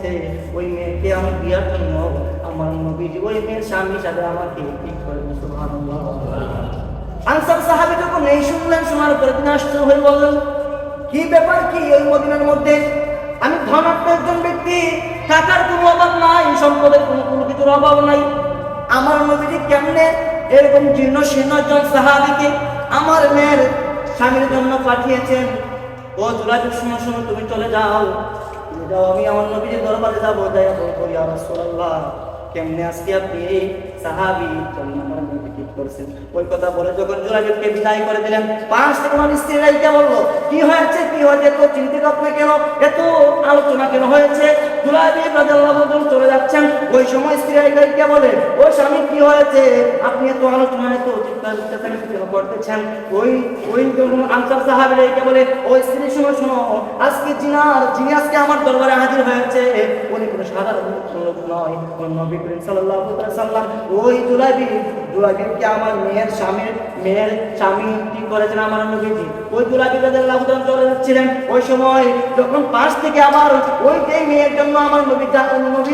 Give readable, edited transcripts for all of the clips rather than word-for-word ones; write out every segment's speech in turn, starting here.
বলতেছে ওই মেয়েকে আমি বিয়ার জন্য আমার নবীজি ওই মেয়ের স্বামী হিসাবে আমাকে ঠিক করে দিয়েছে। সুবহানাল্লাহ। আনসার সাহাবী যখন এই শুনলেন, শোনার পরে তিনি আশ্চর্য হয়ে বললেন, কি ব্যাপার, কি ওই মদিনার মধ্যে আমি ধনাঢ্য একজন ব্যক্তি, টাকার কোনো অভাব নাই, সম্পদের কোনো কিছুর অভাব নাই, আমার নবীজি কেমনে এরকম জীর্ণ শীর্ণ একজন সাহাবীকে আমার মেয়ের স্বামীর জন্য পাঠিয়েছেন? ও জুলাইবিব, শুনো শুনো, তুমি চলে যাও, তুমি যাও, আমি আমার নবীজির দরবারে যাবো, যাই বলবো, ইয়া রাসূলুল্লাহ, কেমনে আজকে আপনি এই সাহাবী জন্য আমার মেয়েকে ঠিক করছেন? ওই কথা বলে যখন জুলাইবিবকে বিদায় করে দিলেন, পাশ থেকে আমার স্ত্রী রাইকা বললো, কি হয়েছে, কি হয়েছে, এত চিন্তিত আপনি কেন, এত আলোচনা কেন হয়েছে? জুলাইবিব রাদিয়াল্লাহু আনহু চলে যাচ্ছেন, ওই সময় স্ত্রী রাইকা বলে, ও স্বামী, কি হয়েছে, আপনি এত আলোচনা, এত চিৎকার কেন করতেছেন? ওই আনসার সাহাবী রাইকা বলে, ও স্ত্রী, শোনো শোনো, আজকে যিনি আজকে আমার দরবারে হাজির হয়েছে উনি কোনো সাধারণ লোক নয়, ওই নবী করিম সাল্লাল্লাহু আলাইহি ওয়াসাল্লাম ওই জুলাইবিবকে আমার মেয়ের স্বামী ঠিক করেছেন আমার নবীজি। ওই জুলাইবিব রাদিয়াল্লাহু আনহু চলে যাচ্ছিলেন, ওই সময় যখন পাশ থেকে আবার ওই যে মেয়ের জন্য আমার নবী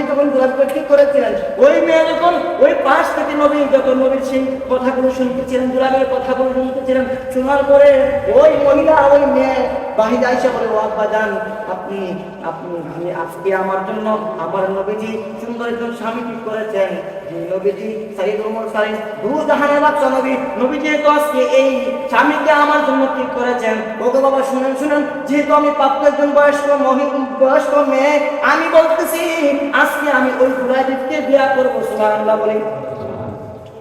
যখন জুলাইবিবকে ঠিক করেছিলেন, ওই মেয়ে যখন ওই পাশ থেকে যখন নবীর সেই কথাগুলো শুনতেছিলেন, জুলাইবিবের কথাগুলো শুনতেছিলেন, শোনার পরে ওই মহিলা, ওই মেয়ে বাহিরে আইসা বলে, ও আব্বাজান, আপনি আজকে আমার জন্য আমার নবীজি সুন্দর একজন স্বামী ঠিক করেছেন, যে নবীজি সাইয়্যিদুল মুরসালিন, দু জাহানের বাদশা নবীজি তো আজকে এই স্বামীকে আমার জন্য ঠিক করেছেন। ওগো বাবা, শুনেন, যেহেতু আমি প্রাপ্ত একজন বয়স্ক মেয়ে, আমি বলতেছি আজকে আমি ওই জুলাইবিবকে বিয়ে করবো। সুবহানাল্লাহ বলি।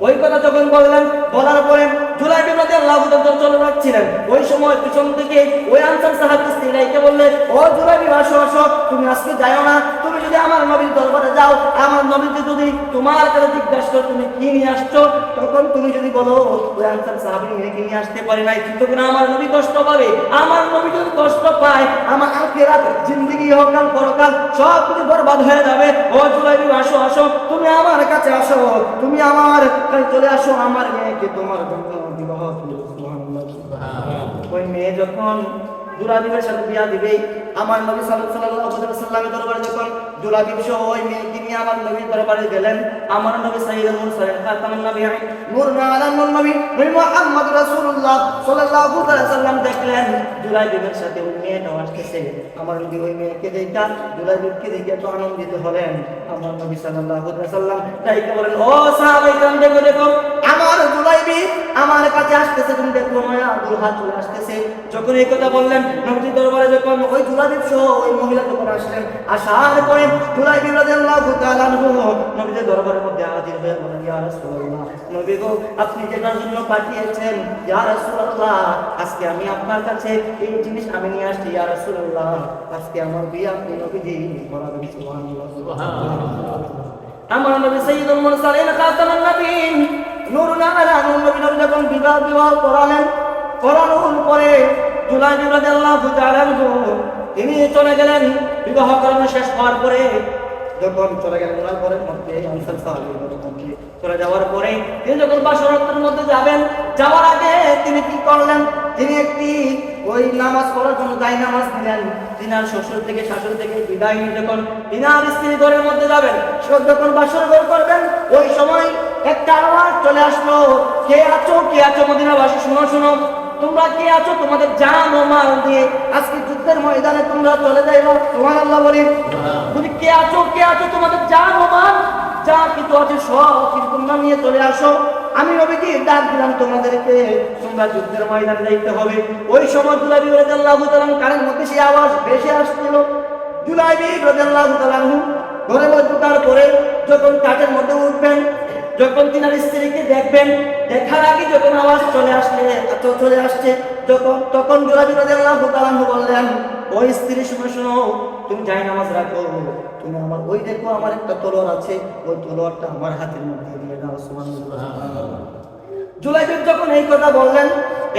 ওই কথা যখন বললেন, বলার পরে জুলাইবিব রাদিয়াল্লাহু আনহু চলে যাচ্ছিলেন, ওই সময় পিছন থেকে ওই আনসার সাহাবী স্ত্রীকে বললে, ও জুলাইবিব, আসো আসো, তুমি আজকে যাও না, তুমি যদি আমার নবীর দরবারে যাও, আমার নবীকে যদি তোমার কাছে জিজ্ঞাসা করো তুমি কি নিয়ে আসছো, তখন তুমি যদি বলো ওই আনসার সাহাবী মেয়েকে নিয়ে আসতে পারি নাই, তখন আমার নবী কষ্ট পাবে। আমার নবী যদি কষ্ট পায়, আমার আখিরাত জিন্দেগি হোক না পরকাল সব কিছু বরবাদ হয়ে যাবে। ও জুলাইবিব, আসো আসো, তুমি আমার কাছে আসো, তুমি আমার চলে আসো, আমার মেয়েকে তোমার জন্য বিবাহ করব। সুবহানাল্লাহ। ওই মেয়ে যখন জুলাইবিবের সাথে বিয়া দিবে, আমার নবী সাল্লাল্লাহু আলাইহি ওয়াসাল্লামের দরবারে যখন জুলাইবিব সহ ওই মেয়েকে নিয়ে আমার নবীর দরবারে গেলেন, আমার নবী সাইয়্যিদুল মুরসালিন খাতামুন নবিয়্যিন নূরুন আলা নূর নবী মুহাম্মদ রাসূলুল্লাহ সাল্লাল্লাহু আলাইহি ওয়াসাল্লাম দেখলেন জুলাইবিবের সাথে ওই মেয়েটা আসতেছে। আমার নবী ওই মেয়েকে দেখা, জুলাইবিবকে দেখে তো আনন্দিত হলেন। আমার নবী সাল্লাল্লাহু আলাইহি ওয়াসাল্লাম তাইকে বলেন, ও সাহাবাইকেরাম, দেখো আমার জুলাইবিব আমার কাছে আসতেছে, তুমি দেখো মায়া দুলহা চলে আসতেছে। যখন এই কথা বললেন, নবীর দরবারে যখন ওই জুলাইবিব সহ ওই মহিলা যখন আসলেন, আসার পরে জুলাইবিব রাদিয়াল্লাহু তাআলা আনহু নবীর দরবারের মধ্যে হাজির হয়ে বলেন, ইয়া রাসূলুল্লাহ, নবী গো, আপনি যেটার জন্য পাঠিয়েছেন, ইয়া রাসূলুল্লাহ, আজকে আমি আপনার কাছে এই জিনিস আমি নিয়ে আসছি, ইয়া রাসূলুল্লাহ, আজকে আমার বিয়ে আপনি নবীজি করাবেন। সুবহানাল্লাহ, সুবহানাল্লাহ। আমার নবী সাইয়্যিদুল মুরসালিন খাতামুন নবিয়্যিন নূরুন আলা নূর নবী যখন বিবাহ করানোর পরে জুলাইবিব রাদিয়াল্লাহু তাআলা আনহু তিনি চলে গেলেন। বিবাহ করানো শেষ হওয়ার পরে যখন চলে গেলেন, ওনার ঘরের মধ্যে আনসার সাহাবীর ঘরের মধ্যে চলে যাওয়ার পরে তিনি যখন বাসরাতের মধ্যে যাওয়ার আগে তিনি কি করলেন, তিনি একটি ওই নামাজ পড়ার জন্য দায় নামাজ দিলেন। তিনার শ্বশুর থেকে শাশুড়ি থেকে বিদায় নিয়ে যখন তিনার স্ত্রী ঘরের মধ্যে যাবেন, যখন বাসর ঘর করবেন, ওই সময় একটা আওয়াজ চলে আসলো, কে আছো মদিনাবাসী, শোনো, তোমরা কে আছো, তোমাদের জান ও মাল দিয়ে আজকে যুদ্ধের ময়দানে তোমরা চলে যাইবা। সুবহানাল্লাহ বলি। তুমি কে আছো, তোমাদের জান ও মাল যা কিছু আছে সব কিছু তোমরা নিয়ে চলে আসো। আমি নবীজি ডাক দিলাম তোমাদেরকে, তোমরা যুদ্ধের ময়দানে যাইতে হবে। ওই সময় জুলাইবিব রাদিয়াল্লাহু তাআলা কানের মধ্যে সেই আওয়াজ ভেসে আসছিল। জুলাইবিব রাদিয়াল্লাহু তাআলা ঘরে মধ্যে ঢোকার পরে যখন কাঠের মধ্যে উঠবেন, যখন তিনার স্ত্রীকে দেখবেন, দেখার আগে যখন আওয়াজ চলে আসছে, তখন জুলাইবিব রাদিয়াল্লাহু তাআলা বললেন, ওই স্ত্রী, শোনো, তুমি যাই নামাজ রাখো, তুমি আমার ওই দেখো আমার একটা তলোয়ার আছে, ওই তলোয়ারটা আমার হাতের মধ্যে দিয়ে দাও। সুবহানাল্লাহ। জুলাইবিব যখন এই কথা বললেন,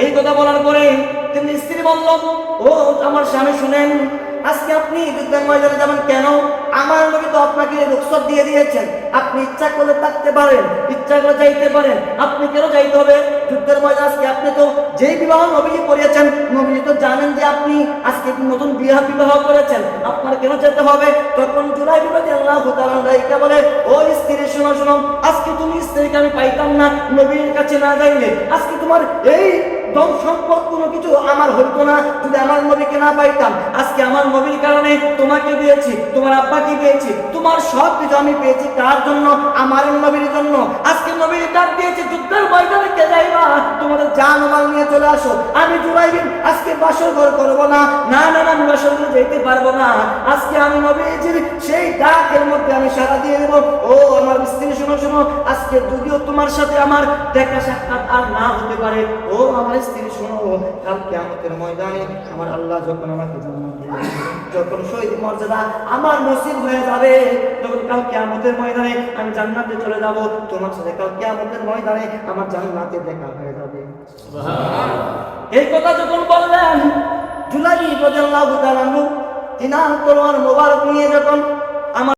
এই কথা বলার পরে তিনি স্ত্রী বলল, ও আমার স্বামী, শুনেন, আজকে আপনি যুদ্ধের ময়দানে যাবেন কেন? আমার নবী তো আপনাকে রুখসত দিয়ে দিয়েছেন, আপনি ইচ্ছা করলে থাকতে পারেন, ইচ্ছা করে যাইতে পারেন। আপনি কেন যাইতে হবে যুদ্ধের ময়দানে? আজকে আপনি তো যেই বিবাহ নবী করিয়েছেন, নবী তো জানেন যে আপনি আজকে নতুন বিবাহ করেছেন, আপনার কেন যেতে হবে? তখন জুলাইবি রাদিয়াল্লাহু তাআলা আনহা বলে, ও স্ত্রী শোনো শোনো, আজকে তুমি স্ত্রীকে আমি পাইতাম না নবীর কাছে না যাইলে, আজকে তোমার এই ধন সম্পদ কোনো কিছু আমার হইতো না যদি আমার নবীকে না পাইতাম। আজকে আমার নবীর কারণে তোমাকে পেয়েছি, তোমার আব্বাকে পেয়েছি, তোমার সব কিছু আমি পেয়েছি। কার জন্য? আমার নবীর জন্য। আজকে নবীর ডাক দিয়েছে, যুদ্ধের ময়দানে কে যাইবা, তোমাদের জান মাল নিয়ে চলে আসো। আমি জুলাইবিন আজকে বাসর ঘর করবো না, না না না, আমি বাসর ঘরে যেতে পারবো না। আজকে আমি নবীজির সেই ডাকের মধ্যে আমি সাড়া দিয়ে দেবো। ও আমার স্ত্রী শোনো শোনো, আজকে যদিও তোমার সাথে আমার দেখা সাক্ষাৎ আর না হতে পারে, ও আমার স্ত্রী শোনো, কাল কিয়ামতের ময়দানে আমার আল্লাহ যখন আমাকে জান্নাত দিবে, যখন শহীদ মর্যাদা আমার নসিব হয়ে যাবে, তখন কাল কিয়ামতের ময়দানে আমি জান্নাতে চলে যাব, তোমার সাথে কাল কিয়ামতের ময়দানে আমার জান্নাতে দেখা হয়ে যাবে। সুবহানাল্লাহ। এই কথা যখন বললেন, জুলাইবি রাদিয়াল্লাহু তাআলা আনহু তিনার তলোয়ার মোবারক নিয়ে যখন